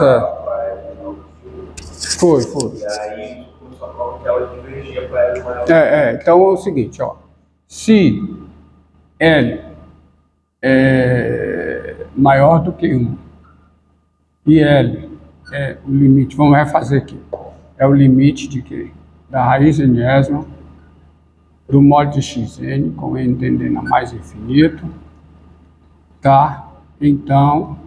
Certo. Foi. E aí, começou a prova que ela divergia para L maior. Então é o seguinte, ó. Se L é maior do que 1 e L é o limite, vamos refazer aqui, é o limite de quê? Da raiz enésima do módulo de xn com n tendendo a mais infinito, tá? Então,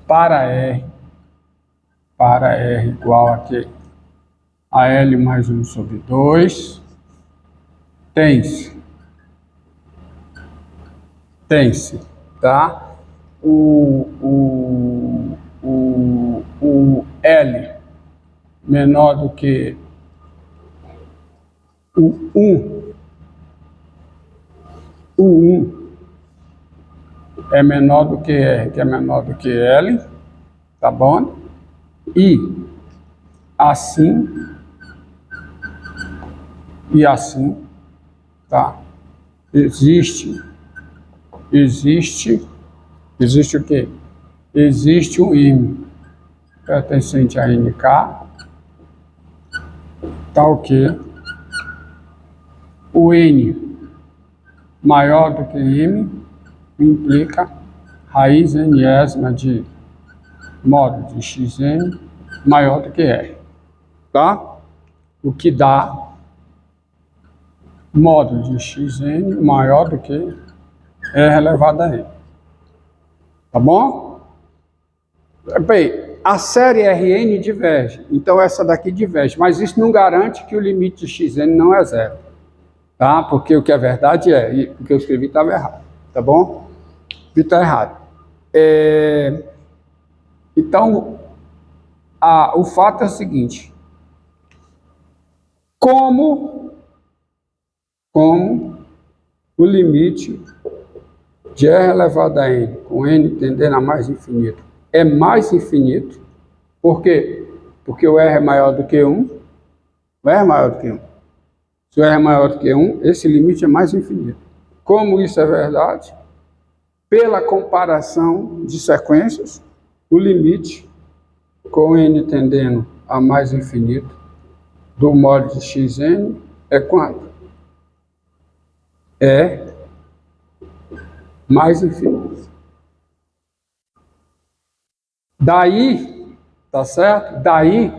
para R igual a quê? A L mais 1 sobre 2, tem-se, tá? O L menor do que o 1, o 1 é menor do que R, que é menor do que L, tá bom? E assim, tá? Existe o quê? Existe um M pertencente a NK, tá o quê? O N maior do que M implica raiz enésima de módulo de xn maior do que R, tá? O que dá módulo de xn maior do que R elevado a n. Tá bom? Bem, a série Rn diverge, então essa daqui diverge, mas isso não garante que o limite de xn não é zero, tá? Porque o que é verdade e o que eu escrevi estava errado, tá bom? Está errado. Então, o fato é o seguinte: como o limite de R elevado a n, com n tendendo a mais infinito, é mais infinito, por quê? Porque o R é maior do que 1, o R é maior do que 1. Se o R é maior do que 1, esse limite é mais infinito. Como isso é verdade? Pela comparação de sequências, o limite com n tendendo a mais infinito do módulo de xn é quanto? É mais infinito. Daí, tá certo? Daí,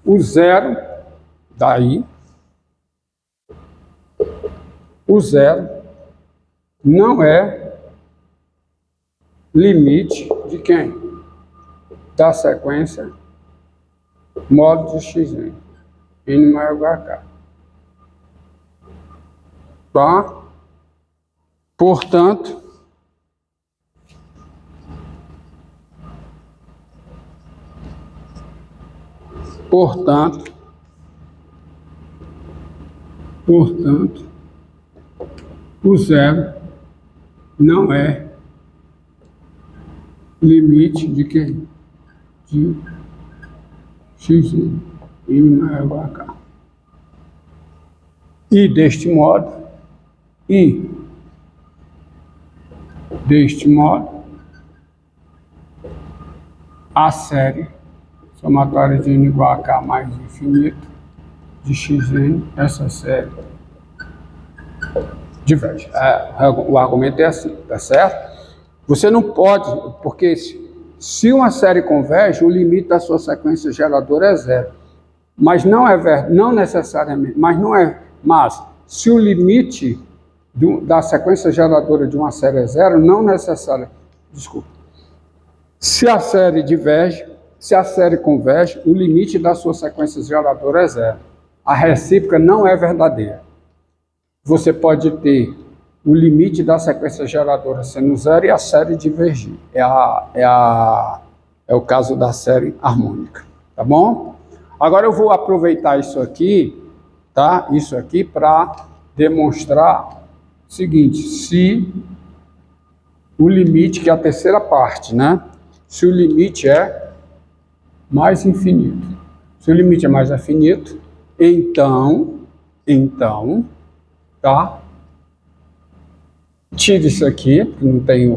o zero não é limite de quem? Da sequência módulo de xn, n maior igual a k. Tá? Portanto, o zero não é limite de quem? De xn, n maior igual a k. E deste modo, a série somatória de n igual a k mais infinito de xn, essa série diverge. O argumento é assim, tá certo? Você não pode, porque se uma série converge, o limite da sua sequência geradora é zero. Mas não é verdade, não necessariamente, mas se o limite da sequência geradora de uma série é zero, não necessariamente, se a série converge, o limite da sua sequência geradora é zero. A recíproca não é verdadeira. Você pode ter o limite da sequência geradora sendo zero e a série divergir. É o caso da série harmônica, tá bom? Agora eu vou aproveitar isso aqui, tá? Isso aqui para demonstrar o seguinte: se o limite, que é a terceira parte, né? Se o limite é mais infinito. Se o limite é mais infinito, então, tá? tira isso aqui, porque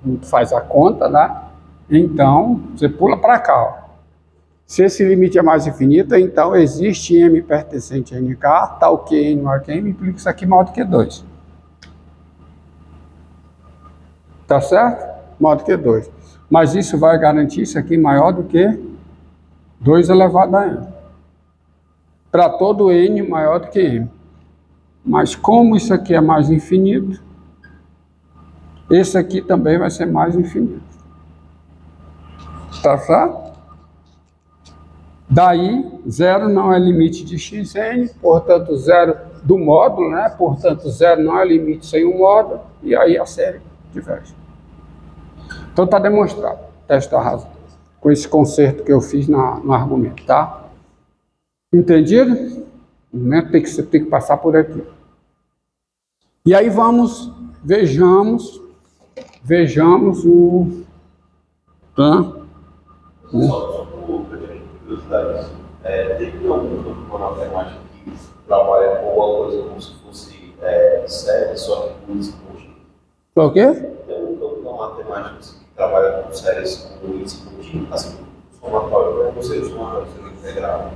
não faz a conta, né? Então, você pula para cá, ó. Se esse limite é mais infinito, então existe M pertencente a NK, tal que N maior que M, implica isso aqui maior do que 2. Tá certo? Maior do que 2. Mas isso vai garantir isso aqui maior do que 2 elevado a N. Para todo N maior do que M. Mas como isso aqui é mais infinito, esse aqui também vai ser mais infinito. Tá certo? Daí, zero não é limite de xn, portanto, zero do módulo, né? Portanto, zero não é limite sem um módulo, e aí a série diverge. Então, está demonstrado, teste da razão, com esse conserto que eu fiz no argumento, tá? Entendido? O momento você tem que passar por aqui. E aí vejamos o... Tá? Só por curiosidade, tem algum campo na matemática que trabalha com alguma coisa como se fosse série, só que com índice contínuo? O quê? Tem algum campo na matemática que trabalha com séries com índice contínuo, assim, somatório, não sei o somatório, seria integral?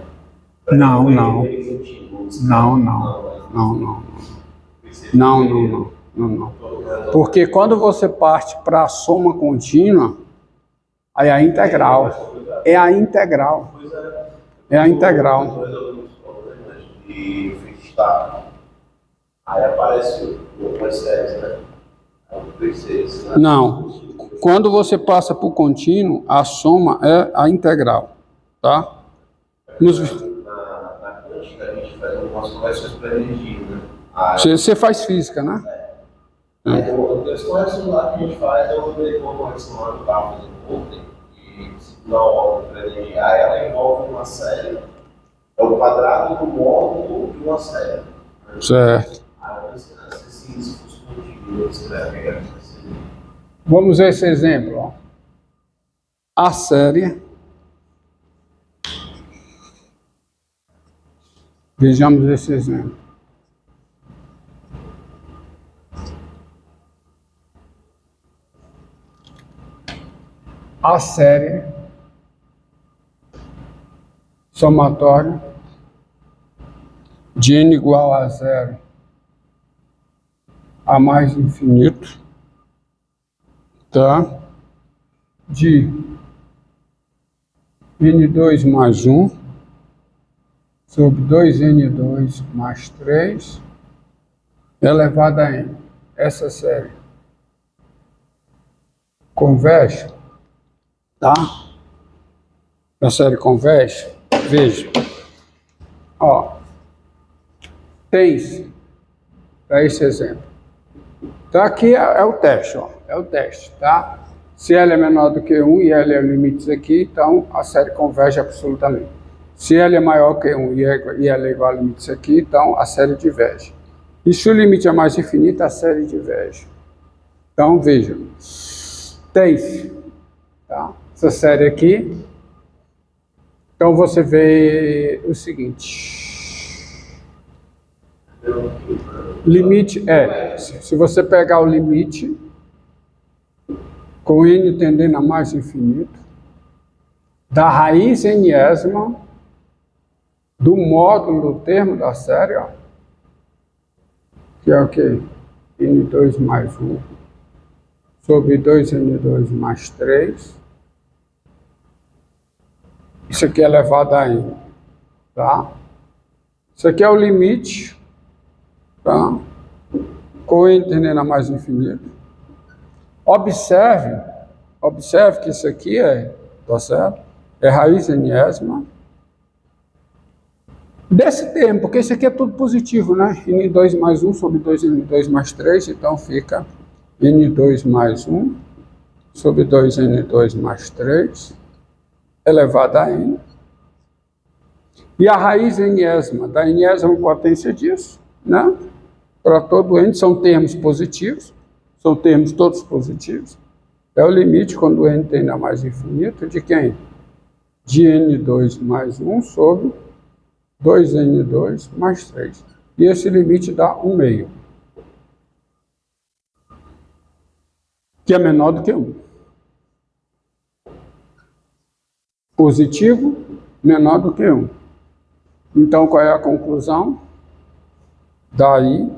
Não. Porque quando você parte para a soma contínua, aí é a integral. É a integral. É a integral. E freestyle. Aí aparece outras séries, né? Não. Quando você passa para o contínuo, a soma é a integral. Tá? Na quântica, a gente faz algumas correções para energia, né? Você faz física, né? As correções lá que a gente faz, eu lembrei de uma correção lá que eu estava fazendo ontem, e na obra para energia, aí ela envolve uma série, é o quadrado do módulo de uma série. Certo. Aí se fosse contínuo, eu escrevo. Vamos ver esse exemplo. Ó. A série. Vejamos esse exemplo. A série somatória de n igual a zero a mais infinito, tá? De n2 mais 1 sobre 2n2 mais 3 elevado a n. Essa série converge, tá? A série converge, veja, ó, tens, para esse exemplo. Então aqui é o teste, ó, é o teste, tá? Se L é menor do que 1 e L é o limite aqui, então a série converge absolutamente. Se L é maior que 1 e L é igual ao limite aqui, então a série diverge. E se o limite é mais infinito, a série diverge. Então veja, tens, tá? Essa série aqui. Então você vê o seguinte, limite se você pegar o limite com n tendendo a mais infinito, da raiz nésima do módulo do termo da série, ó, que é o que? n2 mais 1 sobre 2n2 mais 3. Isso aqui é elevado a n, tá? Isso aqui é o limite, tá? Com n tendendo a mais infinito. Observe que isso aqui tá certo? É raiz enésima desse termo, porque isso aqui é tudo positivo, né? n2 mais 1 sobre 2n2 mais 3, então fica n2 mais 1 sobre 2n2 mais 3 elevado a n. E a raiz enésima, da enésima potência disso, né? Para todo n, são termos positivos, são termos todos positivos. É o limite, quando o n tende a mais infinito, de quem? De n2 mais 1 sobre 2n2 mais 3. E esse limite dá 1 meio. que é menor do que 1. Positivo, menor do que 1. Então, qual é a conclusão? Daí,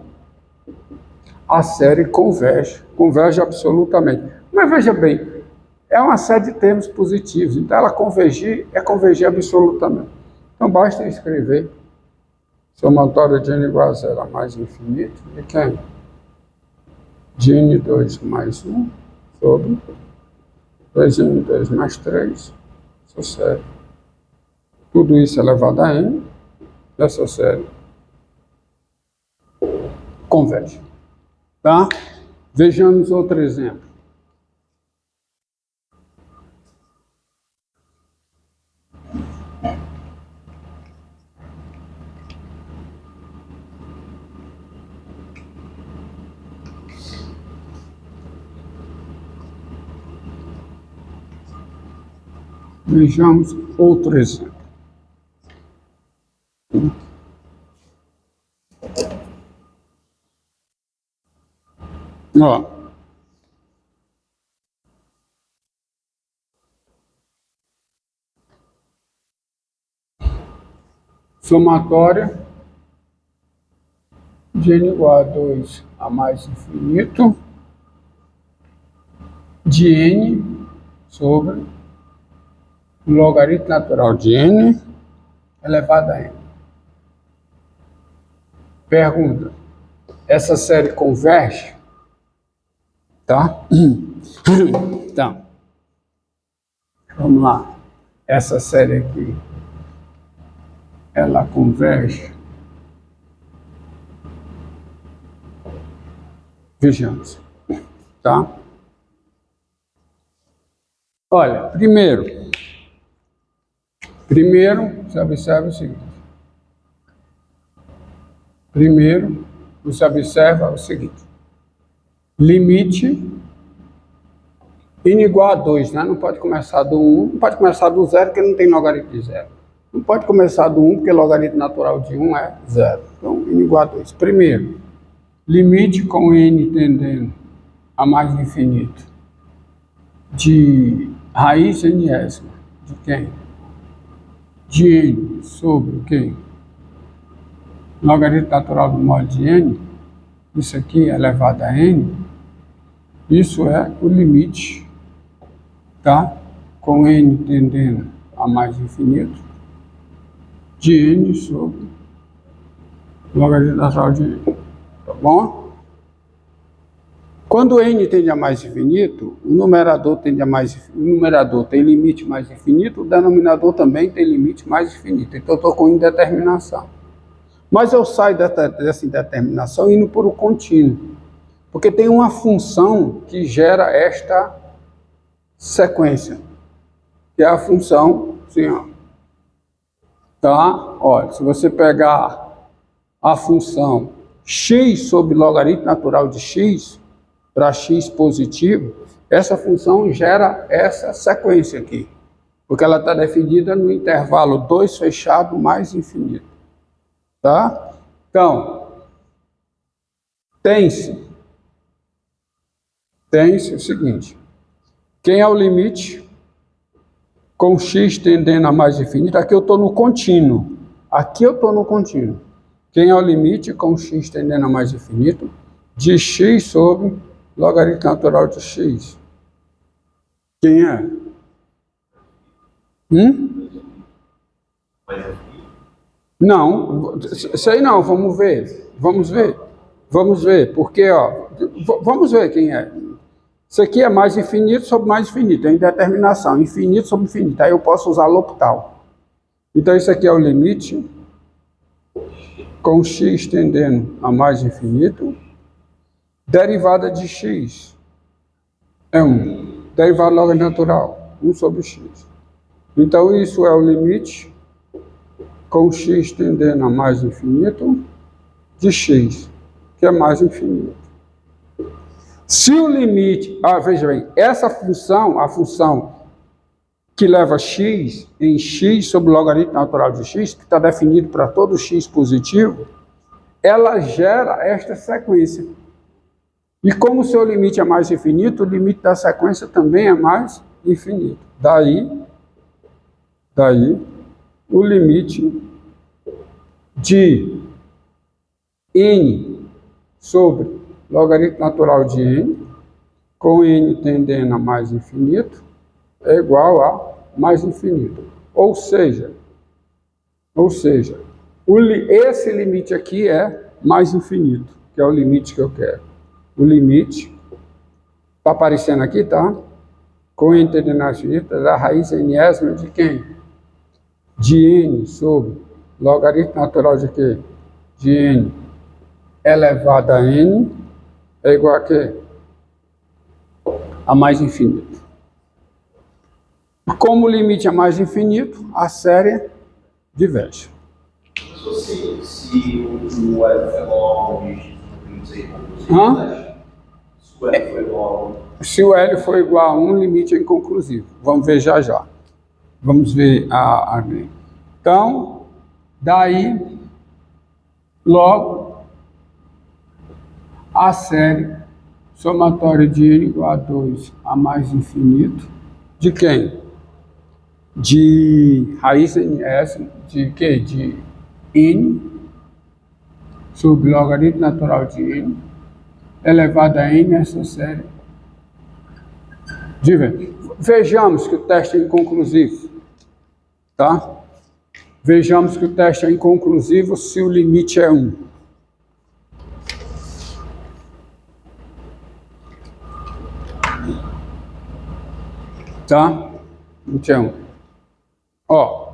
a série converge absolutamente. Mas veja bem, é uma série de termos positivos, então ela convergir absolutamente. Então, basta escrever somatório de n igual a 0 a mais infinito de quem? De n2 mais 1 sobre 2n2 mais 3, essa série. Tudo isso elevado a n, essa série converge. Tá? Vejamos outro exemplo. Vejamos outro exemplo. Ó. Somatória de n igual a 2 a mais infinito de n sobre o logaritmo natural de n elevado a n. Pergunta: essa série converge? Tá? Então, vamos lá. Essa série aqui, ela converge. Vejamos. Tá? Olha, primeiro, você observa o seguinte. Primeiro, você observa o seguinte. Limite n igual a 2, né? Não pode começar do 1, não pode começar do 0, porque não tem logaritmo de 0. Não pode começar do 1, porque o logaritmo natural de 1 é 0. Então, n igual a 2. Primeiro, limite com n tendendo a mais infinito de raiz nésima de quem? De n sobre o quê? Logaritmo natural do módulo de n. Isso aqui é elevado a n. Isso é o limite, tá? Com n tendendo a mais infinito de n sobre logaritmo natural de n. Tá bom? Quando n tende a mais infinito, o numerador tende a mais infinito, o numerador tem limite mais infinito, o denominador também tem limite mais infinito. Então, eu estou com indeterminação. Mas eu saio dessa indeterminação indo por o contínuo. Porque tem uma função que gera esta sequência. Que é a função, assim, ó. Tá? Olha, se você pegar a função x sobre logaritmo natural de x, para x positivo, essa função gera essa sequência aqui. Porque ela está definida no intervalo 2 fechado mais infinito. Tá? Então, tem-se o seguinte, quem é o limite com x tendendo a mais infinito? Aqui eu estou no contínuo, Quem é o limite com x tendendo a mais infinito de x sobre logaritmo natural de x? Quem é? Não, sei não, vamos ver, porque, ó, vamos ver quem é. Isso aqui é mais infinito sobre mais infinito, é indeterminação, infinito sobre infinito, aí eu posso usar L'Hopital. Então, isso aqui é o limite com x tendendo a mais infinito, derivada de x é 1, derivada logo natural, 1 sobre x. Então, isso é o limite com x tendendo a mais infinito de x, que é mais infinito. Se o limite... veja bem, essa função, a função que leva x em x sobre o logaritmo natural de x, que está definido para todo x positivo, ela gera esta sequência. E como o seu limite é mais infinito, o limite da sequência também é mais infinito. Daí o limite de n sobre logaritmo natural de n, com n tendendo a mais infinito, é igual a mais infinito. Ou seja, esse limite aqui é mais infinito, que é o limite que eu quero. O limite, está aparecendo aqui, tá? Com n tendendo a mais infinito, é a raiz nésima de quem? De n sobre logaritmo natural de quê? De n elevado a n é igual a quê? A mais infinito. Como o limite é mais infinito, a série diverge. Assim, se o L for igual a se o L for igual Se o L for igual a 1, limite é inconclusivo. Vamos ver já já. Vamos ver a Então, daí, logo, a série somatória de n igual a 2 a mais infinito, de quem? De raiz nésima, de quê? De n sobre logaritmo natural de n elevado a n, essa série diverge. Vejamos que o teste é inconclusivo, tá? Vejamos que o teste é inconclusivo se o limite é 1. Tá? Limite é 1. Ó.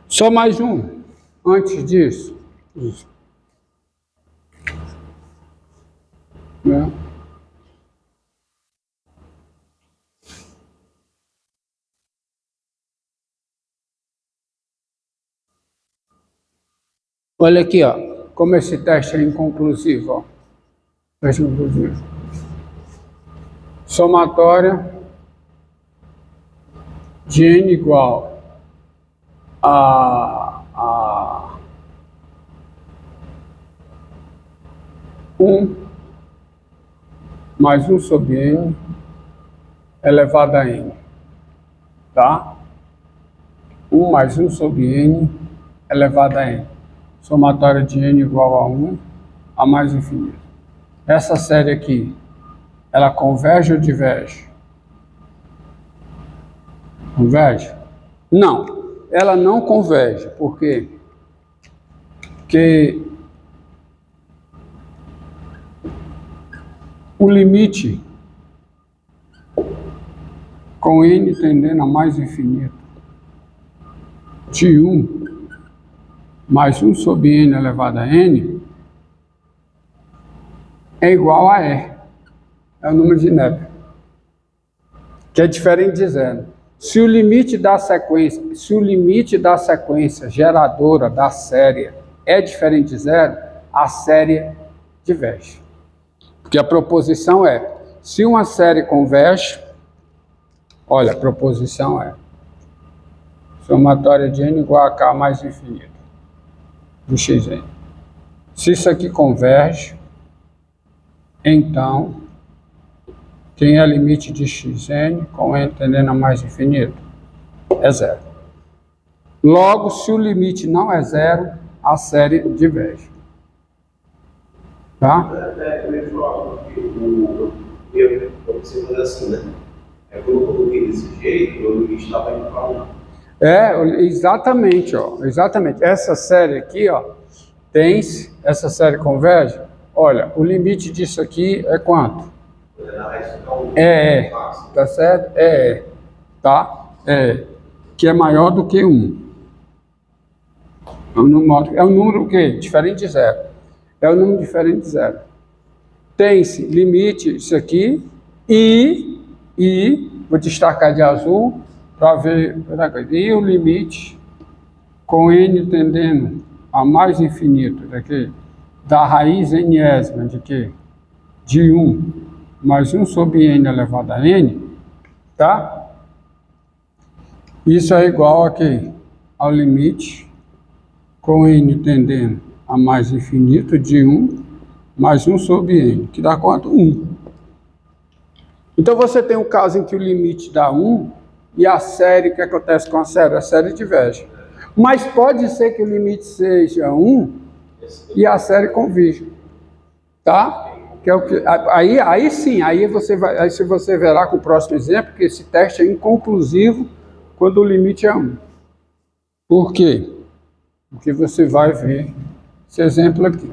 Só mais um, antes disso. Isso. Né? Olha aqui, ó, como esse teste é inconclusivo, ó. Teste inconclusivo. Somatória de n igual a 1 mais 1 sobre n elevado a n, tá? 1 mais 1 sobre n elevado a n. Somatória de n igual a 1 a mais infinito. Essa série aqui, ela converge ou diverge? Converge? Não, ela não converge. Por quê? Porque o limite com n tendendo a mais infinito de 1 mais 1 sobre n elevado a n é igual a E. É o número de Neper, que é diferente de zero. Se o limite da sequência geradora da série é diferente de zero, a série diverge. Porque a proposição é, se uma série converge, olha, a proposição é somatória de n igual a k mais infinito do xn. Se isso aqui converge, então, quem é limite de xn com n tendendo a mais infinito? É zero. Logo, se o limite não é zero, a série diverge. Tá? Eu ia falar, porque você fazer assim, né? Quando eu coloquei desse jeito, o limite estava indo para 1. Exatamente, ó. Exatamente. Essa série aqui, ó, essa série converge. Olha, o limite disso aqui é quanto? Tá certo? Tá? Que é maior do que 1. É um número o quê? Diferente de zero. É um número diferente de zero. tem-se limite, isso aqui, e vou destacar de azul para ver, e o limite com n tendendo a mais infinito, daqui, da raiz nésima de quê? De 1 mais 1 sobre n elevado a n, tá? Isso é igual aqui ao limite com n tendendo a mais infinito de 1 mais 1 sobre n, que dá quanto? 1. Então você tem um caso em que o limite dá 1 e a série, o que acontece com a série? A série diverge. Mas pode ser que o limite seja 1 e a série convirja, tá? Que é o que, aí sim, aí você verá com o próximo exemplo que esse teste é inconclusivo quando o limite é 1. Por quê? Porque você vai ver esse exemplo aqui.